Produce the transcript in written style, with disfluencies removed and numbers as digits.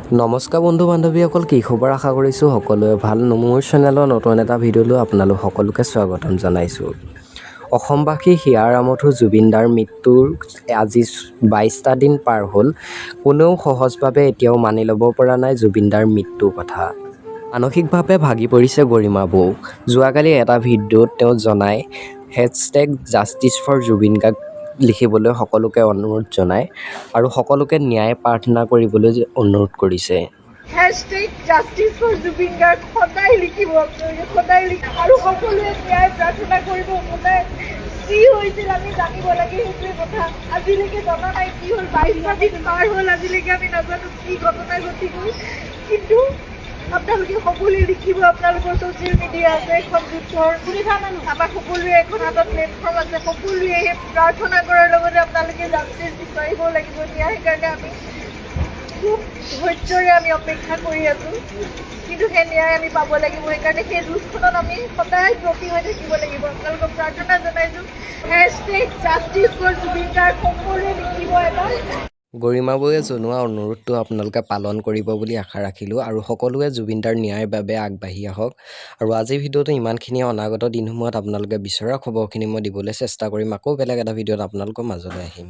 নমস্কাৰ বন্ধু বান্ধৱীসকল, কি খবৰ? আশা কৰিছোঁ সকলোৱে ভাল। মোৰ চেনেলৰ নতুন এটা ভিডিঅ'লৈ আপোনালোক সকলোকে স্বাগতম জনাইছোঁ। অসমবাসী হিয়াৰ আমঠু জুবিন দাৰ মৃত্যুৰ আজি 22টা দিন পাৰ হ'ল। কোনেও সহজভাৱে এতিয়াও মানি ল'ব পৰা নাই জুবিন দাৰ মৃত্যুৰ কথা। মানসিকভাৱে ভাগি পৰিছে গৰিমা বৌ। যোৱাকালি এটা ভিডিঅ'ত তেওঁ জনায় #জাষ্টিছ ফৰ জুবিন গাৰ্গ লিখিবলৈ সকলোকে অনুৰোধ জনায় আৰু সকলোকে ন্যায় প্ৰাৰ্থনা কৰিবলৈ অনুৰোধ কৰিছে। #জাষ্টিছ ফৰ জুবিন গাৰ্গ সদায় লিখিব, সদায় আৰু সকলোৱে ন্যায় প্ৰাৰ্থনা কৰিব। সদায় কি হৈছিল আমি জানিব লাগে, সেইটোৱে কথা। আজিলৈকে জনা নাই কি হ'ল, 22টা দিন পাৰ হ'ল, আজিলৈকে আমি নাজানো কি ঘটনা ঘটি গ'ল। কিন্তু আপোনালোকে সকলোৱে লিখিব, আপোনালোকৰ ছ'চিয়েল মিডিয়া আছে, এখন যুদ্ধৰ আমাৰ সকলোৰে এখন হাতত প্লেটফৰ্ম আছে। সকলোৱে প্ৰাৰ্থনা কৰাৰ লগতে আপোনালোকে জাষ্টিছ বিচাৰিব লাগিব। ন্যায়ৰ কাৰণে আমি খুব ধৈৰ্যৰে আমি অপেক্ষা কৰি আছোঁ, কিন্তু সেই ন্যায় আমি পাব লাগিব। সেইকাৰণে সেই যুঁজখনত আমি সদায় ব্ৰতী হৈ থাকিব লাগিব। আপোনালোকক প্ৰাৰ্থনা জনাইছোঁ, #জাষ্টিছ ফৰ জুবিন গাৰ্গ সকলোৱে লিখিব এবাৰ। গৰিমা বৌয়ে জনোৱা অনুৰোধটো আপোনালোকে পালন কৰিব বুলি আশা ৰাখিলোঁ আৰু সকলোৱে জুবিন দাৰ ন্যায়ৰ বাবে আগবাঢ়ি আহক। আৰু আজিৰ ভিডিঅ'টো ইমানখিনিয়ে। অনাগত দিনসমূহত আপোনালোকে বিচৰা খবৰখিনি মই দিবলৈ চেষ্টা কৰিম। আকৌ বেলেগ এটা ভিডিঅ'ত আপোনালোকৰ মাজলৈ আহিম।